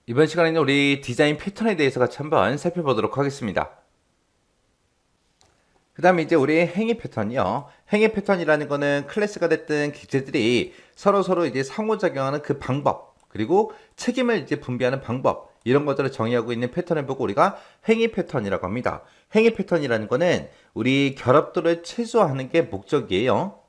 이번 시간에는 우리 디자인 패턴에 대해서 같이 한번 살펴보도록 하겠습니다. 그 다음에 이제 우리 행위 패턴이요. 행위 패턴이라는 거는 클래스가 됐든 객체들이 서로 이제 상호작용하는 그 방법, 그리고 책임을 이제 분배하는 방법, 이런 것들을 정의하고 있는 패턴을 보고 우리가 행위 패턴이라고 합니다. 행위 패턴이라는 거는 우리 결합도를 최소화하는 게 목적이에요.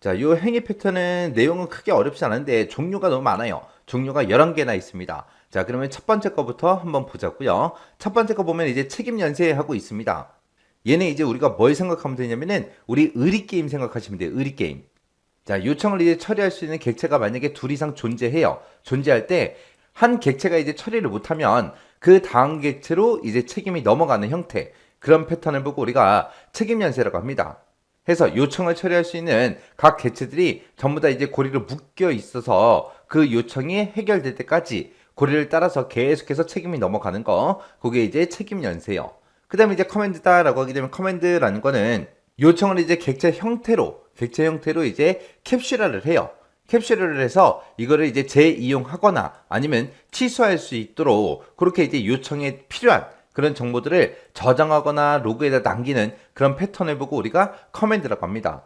자, 요 행위 패턴은 내용은 크게 어렵지 않은데 종류가 너무 많아요. 종류가 11개나 있습니다. 자, 그러면 첫 번째 거부터 한번 보자고요. 첫 번째 거 보면 이제 책임 연쇄하고 있습니다. 얘는 이제 우리가 뭘 생각하면 되냐면은 우리 의리게임 생각하시면 돼요. 의리게임. 자, 요청을 이제 처리할 수 있는 객체가 만약에 둘 이상 존재해요. 존재할 때 한 객체가 이제 처리를 못하면 그 다음 객체로 이제 책임이 넘어가는 형태. 그런 패턴을 보고 우리가 책임 연쇄라고 합니다. 해서 요청을 처리할 수 있는 각 객체들이 전부 다 이제 고리로 묶여 있어서 그 요청이 해결될 때까지 고리를 따라서 계속해서 책임이 넘어가는 거. 그게 이제 책임 연쇄요. 그 다음에 이제 커맨드다라고 하게 되면 커맨드라는 거는 요청을 이제 객체 형태로 이제 캡슐화를 해요. 캡슐화를 해서 이거를 이제 재이용하거나 아니면 취소할 수 있도록 그렇게 이제 요청에 필요한 그런 정보들을 저장하거나 로그에다 남기는 그런 패턴을 보고 우리가 커맨드라고 합니다.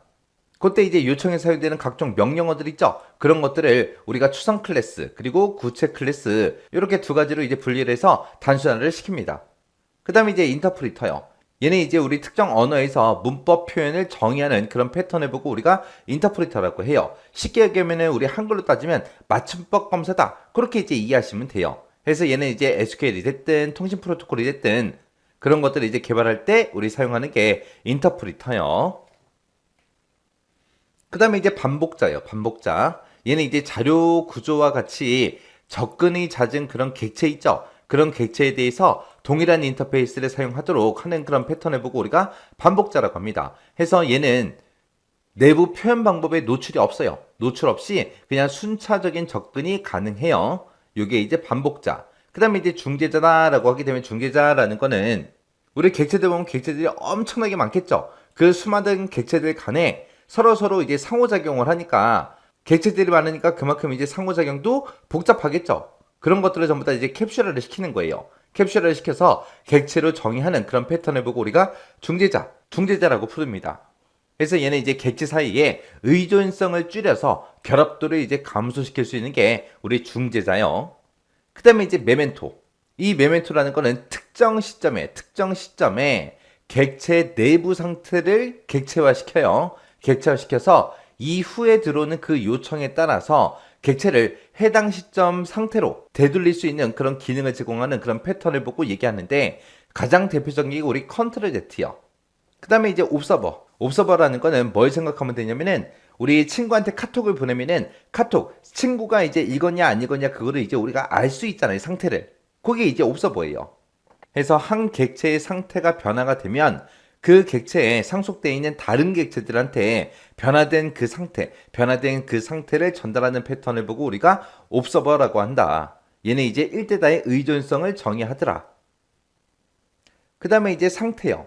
그때 이제 요청에 사용되는 각종 명령어들 있죠? 그런 것들을 우리가 추상 클래스, 그리고 구체 클래스, 이렇게 두 가지로 이제 분리를 해서 단순화를 시킵니다. 그 다음에 이제 인터프리터요. 얘는 이제 우리 특정 언어에서 문법 표현을 정의하는 그런 패턴을 보고 우리가 인터프리터라고 해요. 쉽게 얘기하면 우리 한글로 따지면 맞춤법 검사다. 그렇게 이제 이해하시면 돼요. 그래서 얘는 이제 SQL이 됐든 통신 프로토콜이 됐든 그런 것들을 이제 개발할 때 우리 사용하는 게 인터프리터요. 그 다음에 이제 반복자예요. 반복자. 얘는 이제 자료 구조와 같이 접근이 잦은 그런 객체 있죠. 그런 객체에 대해서 동일한 인터페이스를 사용하도록 하는 그런 패턴을 보고 우리가 반복자라고 합니다. 해서 얘는 내부 표현 방법에 노출이 없어요. 노출 없이 그냥 순차적인 접근이 가능해요. 이게 이제 반복자. 그 다음에 이제 중재자다라고 하게 되면 중재자라는 거는 우리 객체들 보면 객체들이 엄청나게 많겠죠. 그 수많은 객체들 간에 서로 이제 상호작용을 하니까 객체들이 많으니까 그만큼 이제 상호작용도 복잡하겠죠. 그런 것들을 전부 다 이제 캡슐화를 시키는 거예요. 캡슐화를 시켜서 객체로 정의하는 그런 패턴을 보고 우리가 중재자라고 부릅니다. 그래서 얘는 이제 객체 사이에 의존성을 줄여서 결합도를 이제 감소시킬 수 있는 게 우리 중재자요. 그 다음에 이제 메멘토. 이 메멘토라는 거는 특정 시점에 객체 내부 상태를 객체화시켜요. 객체화시켜서 이후에 들어오는 그 요청에 따라서 객체를 해당 시점 상태로 되돌릴 수 있는 그런 기능을 제공하는 그런 패턴을 보고 얘기하는데 가장 대표적인 게 우리 컨트롤 Z요. 그 다음에 이제 옵서버라는 거는 뭘 생각하면 되냐면은 우리 친구한테 카톡을 보내면은 카톡 친구가 이제 읽었냐 안 읽었냐 그거를 이제 우리가 알 수 있잖아요. 상태를. 그게 이제 옵서버예요. 그래서 한 객체의 상태가 변화가 되면 그 객체에 상속되어 있는 다른 객체들한테 변화된 그 상태를 전달하는 패턴을 보고 우리가 옵서버라고 한다. 얘는 이제 1대다의 의존성을 정의하더라. 그 다음에 이제 상태요.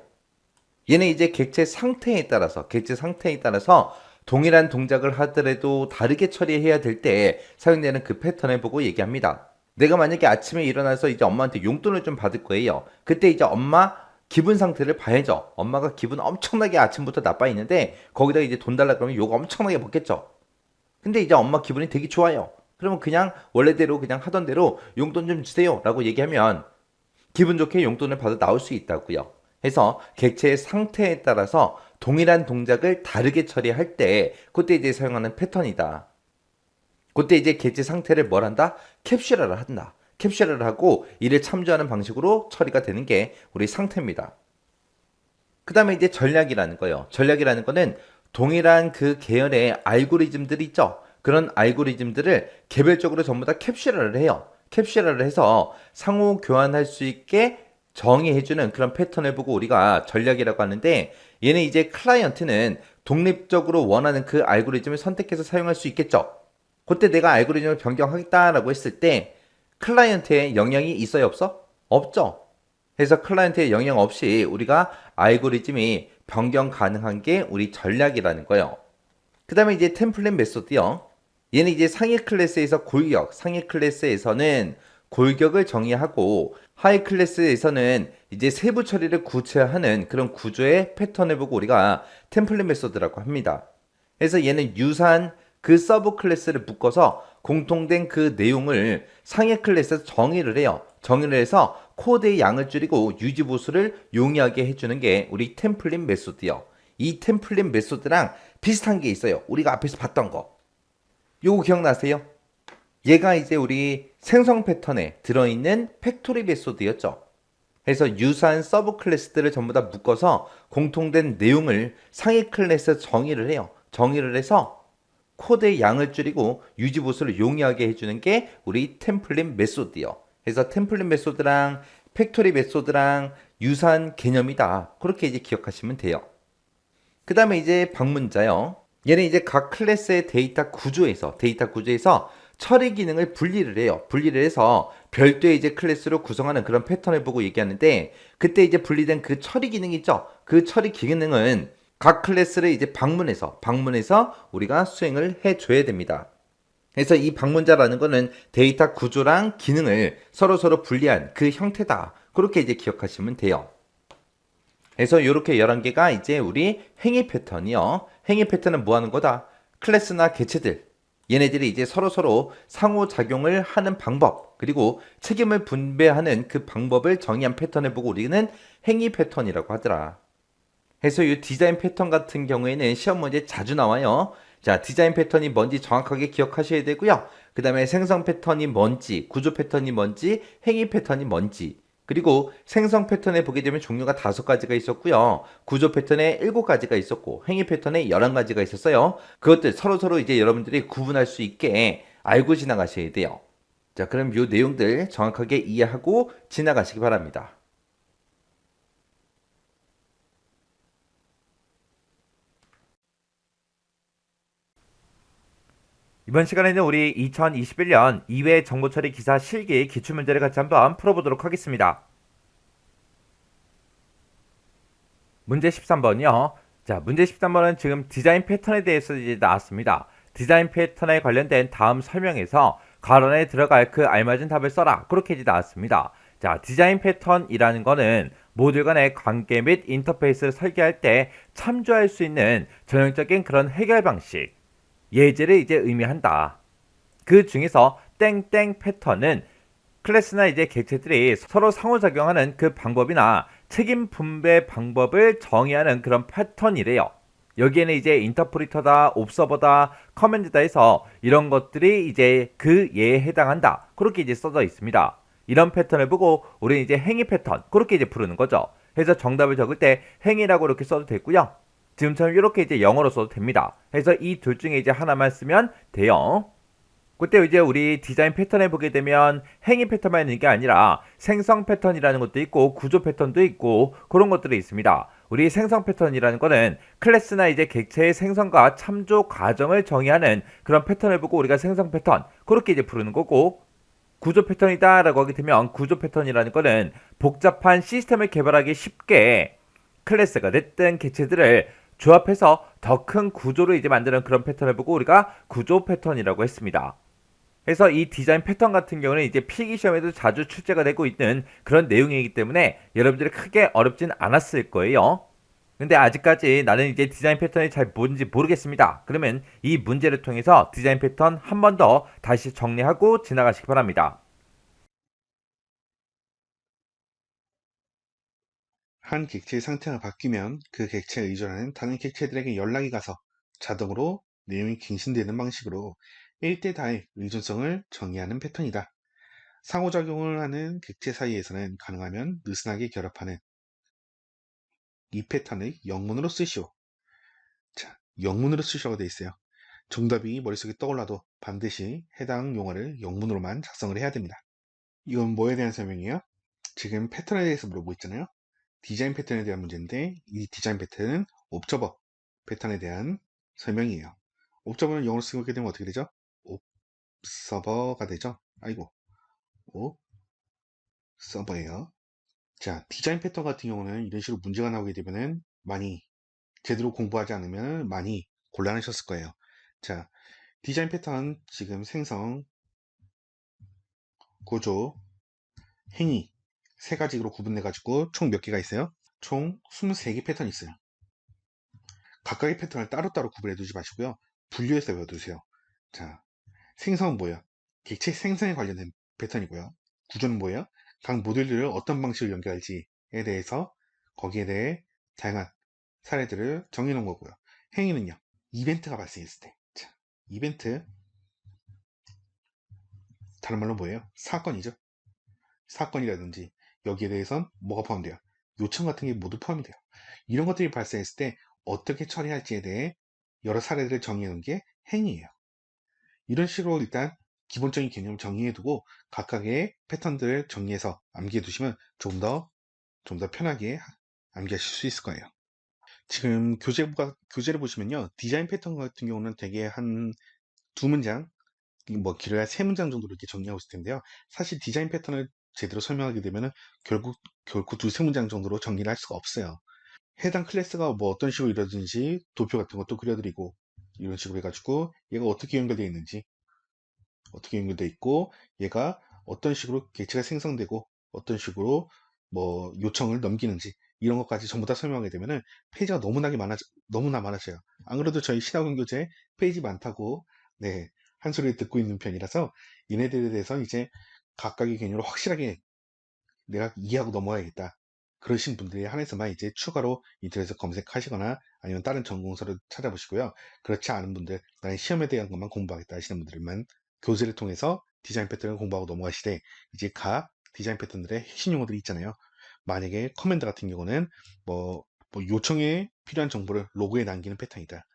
얘는 이제 객체 상태에 따라서 동일한 동작을 하더라도 다르게 처리해야 될 때 사용되는 그 패턴을 보고 얘기합니다. 내가 만약에 아침에 일어나서 이제 엄마한테 용돈을 좀 받을 거예요. 그때 이제 엄마 기분 상태를 봐야죠. 엄마가 기분 엄청나게 아침부터 나빠 있는데 거기다 이제 돈 달라 그러면 욕 엄청나게 먹겠죠. 근데 이제 엄마 기분이 되게 좋아요. 그러면 그냥 원래대로 그냥 하던 대로 용돈 좀 주세요 라고 얘기하면 기분 좋게 용돈을 받아 나올 수 있다고요. 해서 객체의 상태에 따라서 동일한 동작을 다르게 처리할 때 그때 이제 사용하는 패턴이다. 그때 이제 객체 상태를 뭘 한다? 캡슐화를 한다. 캡슐화를 하고 이를 참조하는 방식으로 처리가 되는 게 우리 상태입니다. 그 다음에 이제 전략이라는 거예요. 전략이라는 거는 동일한 그 계열의 알고리즘들이 있죠. 그런 알고리즘들을 개별적으로 전부 다 캡슐화를 해요. 캡슐화를 해서 상호 교환할 수 있게 정의해주는 그런 패턴을 보고 우리가 전략이라고 하는데 얘는 이제 클라이언트는 독립적으로 원하는 그 알고리즘을 선택해서 사용할 수 있겠죠. 그때 내가 알고리즘을 변경하겠다라고 했을 때 클라이언트에 영향이 있어요, 없어? 없죠. 그래서 클라이언트에 영향 없이 우리가 알고리즘이 변경 가능한 게 우리 전략이라는 거예요. 그 다음에 이제 템플릿 메소드요. 얘는 이제 상위 클래스에서는 골격을 정의하고 하이 클래스에서는 이제 세부 처리를 구체화하는 그런 구조의 패턴을 보고 우리가 템플릿 메소드라고 합니다. 그래서 얘는 유사한 그 서브 클래스를 묶어서 공통된 그 내용을 상위 클래스에서 정의를 해요. 정의를 해서 코드의 양을 줄이고 유지 보수를 용이하게 해주는 게 우리 템플릿 메소드요. 이 템플릿 메소드랑 비슷한 게 있어요. 우리가 앞에서 봤던 거. 요거 기억나세요? 얘가 이제 우리 생성 패턴에 들어있는 팩토리 메소드였죠. 그래서 유사한 서브 클래스들을 전부 다 묶어서 공통된 내용을 상위 클래스에 정의를 해요. 정의를 해서 코드의 양을 줄이고 유지 보수를 용이하게 해주는 게 우리 템플릿 메소드요. 그래서 템플릿 메소드랑 팩토리 메소드랑 유사한 개념이다. 그렇게 이제 기억하시면 돼요. 그 다음에 이제 방문자요. 얘는 이제 각 클래스의 데이터 구조에서 처리 기능을 분리를 해요. 분리를 해서 별도의 이제 클래스로 구성하는 그런 패턴을 보고 얘기하는데, 그때 이제 분리된 그 처리 기능 있죠? 그 처리 기능은 각 클래스를 이제 방문해서 우리가 수행을 해줘야 됩니다. 그래서 이 방문자라는 거는 데이터 구조랑 기능을 서로 분리한 그 형태다. 그렇게 이제 기억하시면 돼요. 그래서 이렇게 11개가 이제 우리 행위 패턴이요. 행위 패턴은 뭐 하는 거다? 클래스나 개체들. 얘네들이 이제 서로 상호작용을 하는 방법, 그리고 책임을 분배하는 그 방법을 정의한 패턴을 보고 우리는 행위 패턴이라고 하더라. 그래서 이 디자인 패턴 같은 경우에는 시험 문제 자주 나와요. 자, 디자인 패턴이 뭔지 정확하게 기억하셔야 되고요. 그 다음에 생성 패턴이 뭔지, 구조 패턴이 뭔지, 행위 패턴이 뭔지. 그리고 생성 패턴에 보게 되면 종류가 5가지가 있었고요. 구조 패턴에 7가지가 있었고, 행위 패턴에 11가지가 있었어요. 그것들 서로 이제 여러분들이 구분할 수 있게 알고 지나가셔야 돼요. 자, 그럼 이 내용들 정확하게 이해하고 지나가시기 바랍니다. 이번 시간에는 우리 2021년 2회 정보처리 기사 실기 기출문제를 같이 한번 풀어보도록 하겠습니다. 문제 13번이요. 자, 문제 13번은 지금 디자인 패턴에 대해서 이제 나왔습니다. 디자인 패턴에 관련된 다음 설명에서 괄호 안에 들어갈 그 알맞은 답을 써라. 그렇게 이제 나왔습니다. 자, 디자인 패턴이라는 거는 모듈 간의 관계 및 인터페이스를 설계할 때 참조할 수 있는 전형적인 그런 해결 방식, 예제를 이제 의미한다. 그 중에서 땡땡 패턴은 클래스나 이제 객체들이 서로 상호작용하는 그 방법이나 책임 분배 방법을 정의하는 그런 패턴이래요. 여기에는 이제 인터프리터다, 옵서버다, 커맨드다 해서 이런 것들이 이제 그 예에 해당한다. 그렇게 이제 써져 있습니다. 이런 패턴을 보고 우리는 이제 행위 패턴, 그렇게 이제 부르는 거죠. 그래서 정답을 적을 때 행위라고 이렇게 써도 되고요. 지금처럼 이렇게 이제 영어로 써도 됩니다. 그래서 이 둘 중에 이제 하나만 쓰면 돼요. 그때 이제 우리 디자인 패턴에 보게 되면 행위 패턴만 있는 게 아니라 생성 패턴이라는 것도 있고 구조 패턴도 있고 그런 것들이 있습니다. 우리 생성 패턴이라는 거는 클래스나 이제 객체의 생성과 참조 과정을 정의하는 그런 패턴을 보고 우리가 생성 패턴 그렇게 이제 부르는 거고, 구조 패턴이다 라고 하게 되면 구조 패턴이라는 거는 복잡한 시스템을 개발하기 쉽게 클래스가 됐든 객체들을 조합해서 더 큰 구조를 이제 만드는 그런 패턴을 보고 우리가 구조 패턴이라고 했습니다. 그래서 이 디자인 패턴 같은 경우는 이제 필기 시험에도 자주 출제가 되고 있는 그런 내용이기 때문에 여러분들이 크게 어렵진 않았을 거예요. 근데 아직까지 나는 이제 디자인 패턴이 잘 뭔지 모르겠습니다. 그러면 이 문제를 통해서 디자인 패턴 한 번 더 다시 정리하고 지나가시기 바랍니다. 한 객체의 상태가 바뀌면 그 객체에 의존하는 다른 객체들에게 연락이 가서 자동으로 내용이 갱신되는 방식으로 1대 다의 의존성을 정의하는 패턴이다. 상호작용을 하는 객체 사이에서는 가능하면 느슨하게 결합하는 이 패턴의 영문으로 쓰시오. 자, 영문으로 쓰시오가 되어 있어요. 정답이 머릿속에 떠올라도 반드시 해당 용어를 영문으로만 작성을 해야 됩니다. 이건 뭐에 대한 설명이에요? 지금 패턴에 대해서 물어보고 있잖아요. 디자인 패턴에 대한 문제인데 이 디자인 패턴은 옵저버 패턴에 대한 설명이에요. 옵저버는 영어로 쓰게 되면 어떻게 되죠? 옵서버가 되죠. 아이고, 옵서버예요. 자, 디자인 패턴 같은 경우는 이런 식으로 문제가 나오게 되면은 많이 제대로 공부하지 않으면 많이 곤란하셨을 거예요. 자, 디자인 패턴 지금 생성, 구조, 행이 세 가지로 구분돼가지고 총 몇 개가 있어요? 총 23개 패턴이 있어요. 각각의 패턴을 따로따로 구분해 두지 마시고요. 분류해서 외워두세요. 자, 생성은 뭐예요? 객체 생성에 관련된 패턴이고요. 구조는 뭐예요? 각 모듈들을 어떤 방식으로 연결할지에 대해서 거기에 대해 다양한 사례들을 정해놓은 거고요. 행위는요, 이벤트가 발생했을 때. 자, 이벤트, 다른 말로 뭐예요? 사건이죠. 사건이라든지 여기에 대해선 뭐가 포함돼요? 요청 같은 게 모두 포함이 돼요. 이런 것들이 발생했을 때 어떻게 처리할지에 대해 여러 사례들을 정의해 놓은 게 행위예요. 이런 식으로 일단 기본적인 개념을 정의해 두고 각각의 패턴들을 정리해서 암기해 두시면 좀 더 편하게 암기하실 수 있을 거예요. 지금 교재를 보시면요. 디자인 패턴 같은 경우는 되게 한 두 문장, 뭐 길어야 세 문장 정도로 이렇게 정리하고 있을 텐데요. 사실 디자인 패턴을 제대로 설명하게 되면은 결국 두세 문장 정도로 정리를 할 수가 없어요. 해당 클래스가 뭐 어떤 식으로 이루어지는지 도표 같은 것도 그려드리고 이런 식으로 해가지고 얘가 어떻게 연결되어 있는지, 어떻게 연결되어 있고 얘가 어떤 식으로 객체가 생성되고 어떤 식으로 뭐 요청을 넘기는지 이런 것까지 전부 다 설명하게 되면은 페이지가 너무나 많아져요. 안 그래도 저희 신학원 교재 페이지 많다고 네, 한 소리 듣고 있는 편이라서 얘네들에 대해서 이제 각각의 개념을 확실하게 내가 이해하고 넘어가야겠다. 그러신 분들에 한해서만 이제 추가로 인터넷에서 검색하시거나 아니면 다른 전공서를 찾아보시고요. 그렇지 않은 분들, 나는 시험에 대한 것만 공부하겠다 하시는 분들만 교재를 통해서 디자인 패턴을 공부하고 넘어가시되 이제 각 디자인 패턴들의 핵심 용어들이 있잖아요. 만약에 커맨드 같은 경우는 뭐 요청에 필요한 정보를 로그에 남기는 패턴이다.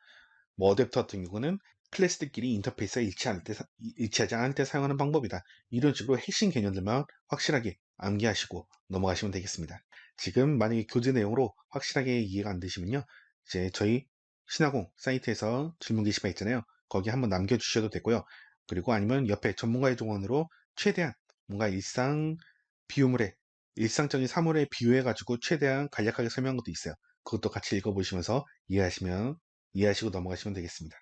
뭐 어댑터 같은 경우는 클래스들끼리 인터페이스가 일치하지 않을 때 사용하는 방법이다. 이런 식으로 핵심 개념들만 확실하게 암기하시고 넘어가시면 되겠습니다. 지금 만약에 교재 내용으로 확실하게 이해가 안 되시면요. 이제 저희 신화공 사이트에서 질문 게시판 있잖아요. 거기 한번 남겨주셔도 되고요. 그리고 아니면 옆에 전문가의 조언으로 최대한 뭔가 일상적인 사물에 비유해가지고 최대한 간략하게 설명한 것도 있어요. 그것도 같이 읽어보시면서 이해하시고 넘어가시면 되겠습니다.